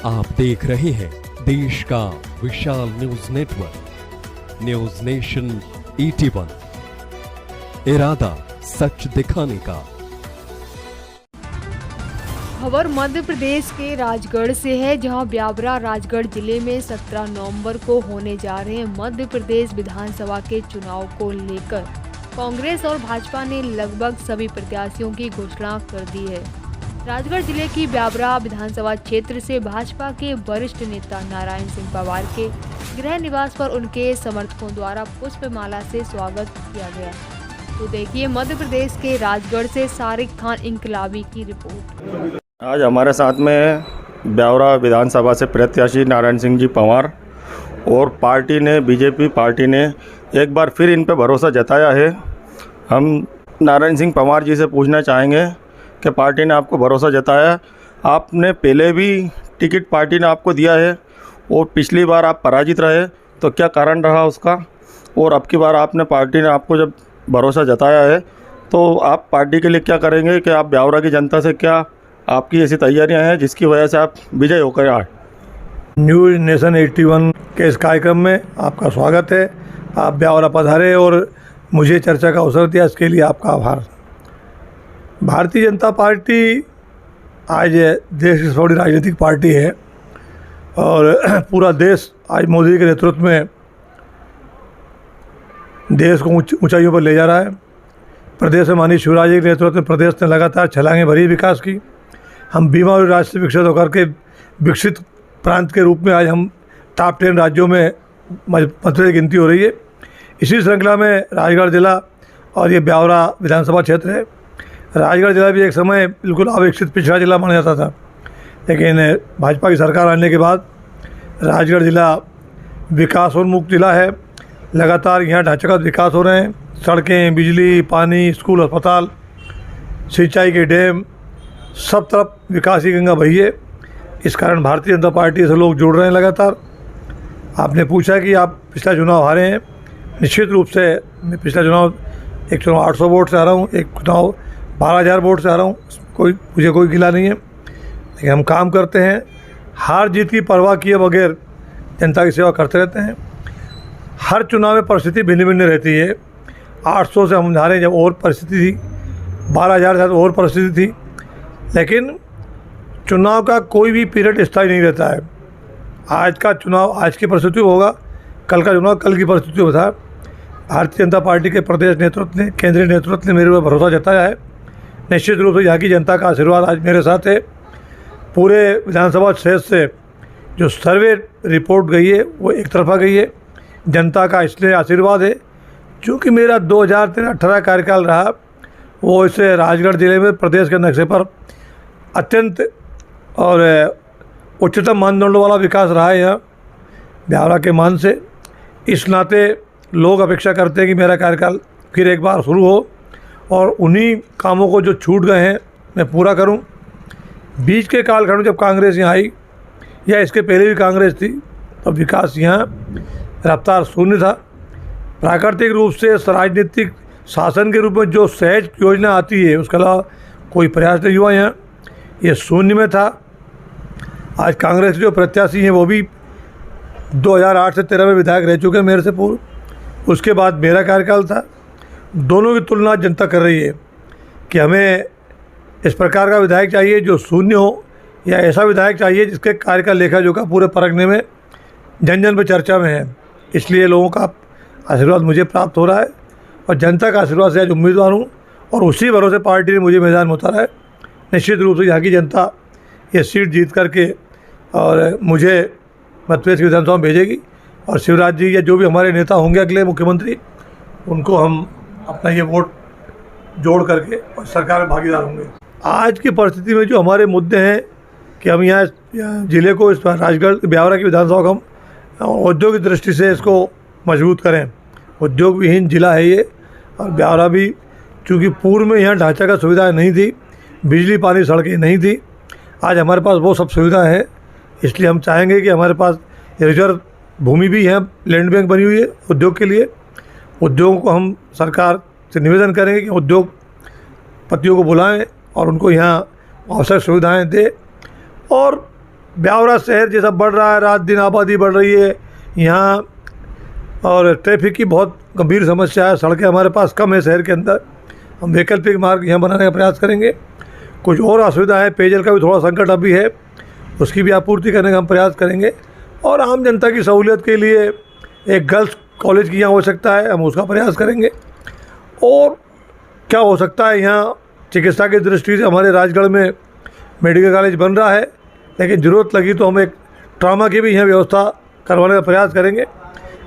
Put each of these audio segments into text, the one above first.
आप देख रहे हैं देश का विशाल न्यूज नेटवर्क न्यूज नेशन 81। इरादा सच दिखाने का। खबर मध्य प्रदेश के राजगढ़ से है, जहां ब्यावरा राजगढ़ जिले में 17 नवंबर को होने जा रहे मध्य प्रदेश विधानसभा के चुनाव को लेकर कांग्रेस और भाजपा ने लगभग सभी प्रत्याशियों की घोषणा कर दी है। राजगढ़ जिले की ब्यावरा विधानसभा क्षेत्र से भाजपा के वरिष्ठ नेता नारायण सिंह पवार के गृह निवास पर उनके समर्थकों द्वारा पुष्पमाला से स्वागत किया गया। तो देखिए मध्य प्रदेश के राजगढ़ से सारिक खान इंकलाबी की रिपोर्ट। आज हमारे साथ में ब्यावरा विधानसभा से प्रत्याशी नारायण सिंह जी पवार और पार्टी ने बीजेपी पार्टी ने एक बार फिर इन पर भरोसा जताया है। हम नारायण सिंह पवार जी से पूछना चाहेंगे कि पार्टी ने आपको भरोसा जताया, आपने पहले भी टिकट पार्टी ने आपको दिया है और पिछली बार आप पराजित रहे, तो क्या कारण रहा उसका? और अब की बार आपने पार्टी ने आपको जब भरोसा जताया है तो आप पार्टी के लिए क्या करेंगे कि आप ब्यावरा की जनता से क्या आपकी ऐसी तैयारियां हैं जिसकी वजह से आप विजय होकर आए? न्यूज नेशन 81 के इस कार्यक्रम में आपका स्वागत है। आप ब्यावरा पधारे और मुझे चर्चा का अवसर दिया, इसके लिए आपका आभार। भारतीय जनता पार्टी आज देश की सबसे बड़ी राजनीतिक पार्टी है और पूरा देश आज मोदी के नेतृत्व में देश को ऊंचाइयों पर ले जा रहा है। प्रदेश में माननीय शिवराज जी के नेतृत्व में प्रदेश ने लगातार छलांगें भरी विकास की। हम बीमा और राज्य से विकसित होकर के विकसित प्रांत के रूप में आज हम टॉप 10 राज्यों में मध्य प्रदेश गिनती हो रही है। इसी श्रृंखला में राजगढ़ जिला और ये ब्यावरा विधानसभा क्षेत्र है। राजगढ़ जिला भी एक समय बिल्कुल अविकसित पिछड़ा जिला माना जाता था, लेकिन भाजपा की सरकार आने के बाद राजगढ़ जिला विकासोन्मुख जिला है। लगातार यहाँ ढांचागत विकास हो रहे हैं। सड़कें, बिजली, पानी, स्कूल, अस्पताल, सिंचाई के डैम, सब तरफ विकास की गंगा बही है। इस कारण भारतीय जनता पार्टी से लोग जुड़ रहे हैं लगातार। आपने पूछा कि आप पिछला चुनाव हारे हैं। निश्चित रूप से मैं पिछला चुनाव एक चुनाव 800 वोट से आ रहा हूँ, एक चुनाव 12,000 वोट से आ रहा हूँ। मुझे कोई गिला नहीं है, लेकिन हम काम करते हैं। हार जीत की परवाह किए बगैर जनता की सेवा करते रहते हैं। हर चुनाव में परिस्थिति भिन्न भिन्न रहती है। 800 से हम हारे जब और परिस्थिति थी, 12,000 से और परिस्थिति थी, लेकिन चुनाव का कोई भी पीरियड स्थायी नहीं रहता है। आज का चुनाव आज की परिस्थिति होगा, कल का चुनाव कल की परिस्थिति होता है। भारतीय जनता पार्टी के प्रदेश नेतृत्व ने, केंद्रीय नेतृत्व ने मेरे ऊपर भरोसा जताया है। निश्चित रूप से यहाँ की जनता का आशीर्वाद आज मेरे साथ है। पूरे विधानसभा क्षेत्र से जो सर्वे रिपोर्ट गई है वो एक तरफा गई है। जनता का इसलिए आशीर्वाद है क्योंकि मेरा 2013-18 कार्यकाल रहा, वो इसे राजगढ़ जिले में प्रदेश के नक्शे पर अत्यंत और उच्चतम मानदंडों वाला विकास रहा है यहाँ ब्यावरा के मान से। इस नाते लोग अपेक्षा करते हैं कि मेरा कार्यकाल फिर एक बार शुरू हो और उन्हीं कामों को जो छूट गए हैं मैं पूरा करूं। बीच के कालखंड में जब कांग्रेस यहाँ आई या इसके पहले भी कांग्रेस थी, तो विकास यहाँ रफ्तार शून्य था। प्राकृतिक रूप से राजनीतिक शासन के रूप में जो सहज योजना आती है उसके अलावा कोई प्रयास नहीं हुआ यहाँ, ये शून्य में था। आज कांग्रेस जो प्रत्याशी हैं वो भी 2008 से 13 में विधायक रह चुके हैं मेरे से पूर्व। उसके बाद मेरा कार्यकाल था। दोनों की तुलना जनता कर रही है कि हमें इस प्रकार का विधायक चाहिए जो शून्य हो, या ऐसा विधायक चाहिए जिसके कार्य का लेखा जोखा पूरे परखने में जन जन पर चर्चा में है। इसलिए लोगों का आशीर्वाद मुझे प्राप्त हो रहा है और जनता का आशीर्वाद से आज उम्मीदवार हूँ और उसी भरोसे पार्टी ने मुझे मैदान में उतारा है। निश्चित रूप से यहाँ की जनता ये सीट जीत करके और मुझे मध्य प्रदेश की विधानसभा में भेजेगी और शिवराज जी या जो भी हमारे नेता होंगे अगले मुख्यमंत्री, उनको हम अपना ये वोट जोड़ करके और सरकार में भागीदार होंगे। आज की परिस्थिति में जो हमारे मुद्दे हैं कि हम यहाँ ज़िले को, इस राजगढ़ ब्यावरा की विधानसभा को हम औद्योगिक दृष्टि से इसको मजबूत करें। उद्योग विहीन जिला है ये, और ब्यावरा भी चूँकि पूर्व में यहाँ ढांचागत सुविधाएँ नहीं थी, बिजली, पानी, सड़कें नहीं थी। आज हमारे पास वो सब सुविधा है। इसलिए हम चाहेंगे कि हमारे पास रिजर्व भूमि भी है, लैंड बैंक बनी हुई है उद्योग के लिए। उद्योगों को हम सरकार से निवेदन करेंगे कि उद्योगपतियों को बुलाएं और उनको यहाँ आवश्यक सुविधाएं दें और ब्यावरा शहर जैसा बढ़ रहा है, रात दिन आबादी बढ़ रही है यहाँ, और ट्रैफिक की बहुत गंभीर समस्या है। सड़कें हमारे पास कम है शहर के अंदर, हम वैकल्पिक मार्ग यहाँ बनाने का प्रयास करेंगे। कुछ और असुविधा है, पेयजल का भी थोड़ा संकट अभी है, उसकी भी आपूर्ति करने का हम प्रयास करेंगे। और आम जनता की सहूलियत के लिए एक गर्ल्स कॉलेज की यहाँ आवश्यकता है, हम उसका प्रयास करेंगे। और क्या हो सकता है, यहाँ चिकित्सा की दृष्टि से हमारे राजगढ़ में मेडिकल कॉलेज बन रहा है, लेकिन ज़रूरत लगी तो हम एक ट्रामा की भी यहाँ व्यवस्था करवाने का प्रयास करेंगे।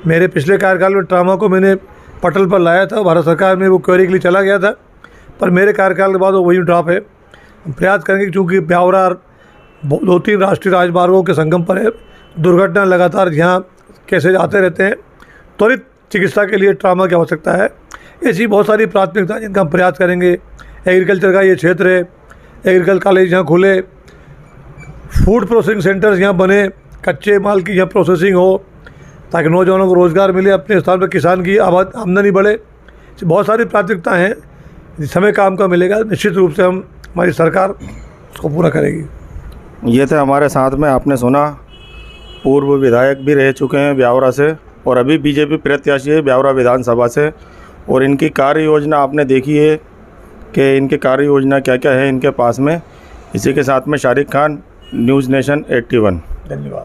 मेरे पिछले कार्यकाल में ट्रामा को मैंने पटल पर लाया था, भारत सरकार में वो क्वेरी के लिए चला गया था, पर मेरे कार्यकाल के बाद वो वही ड्रॉप है। हम प्रयास करेंगे, क्योंकि ब्यावरा 2-3 राष्ट्रीय राजमार्गों के संगम पर है, दुर्घटना लगातार यहाँ कैसे जाते रहते हैं, त्वरित चिकित्सा के लिए ट्रामा की आवश्यकता है। ऐसी बहुत सारी प्राथमिकता जिनका हम प्रयास करेंगे। एग्रीकल्चर का ये क्षेत्र है, एग्रीकल्चर कॉलेज यहाँ खुले, फूड प्रोसेसिंग सेंटर्स यहाँ बने, कच्चे माल की यहाँ प्रोसेसिंग हो, ताकि नौजवानों को रोज़गार मिले, अपने स्थान पर किसान की आमदनी बढ़े। बहुत सारी प्राथमिकता हैं, समय काम का मिलेगा, निश्चित रूप से हमारी सरकार उसको पूरा करेगी। ये थे हमारे साथ में, आपने सुना, पूर्व विधायक भी रह चुके हैं ब्यावरा से और अभी बीजेपी प्रत्याशी है ब्यावरा विधानसभा से, और इनकी कार्य योजना आपने देखी है कि इनकी कार्य योजना क्या क्या है इनके पास में। इसी के साथ में शारिक खान, न्यूज़ नेशन 81। धन्यवाद।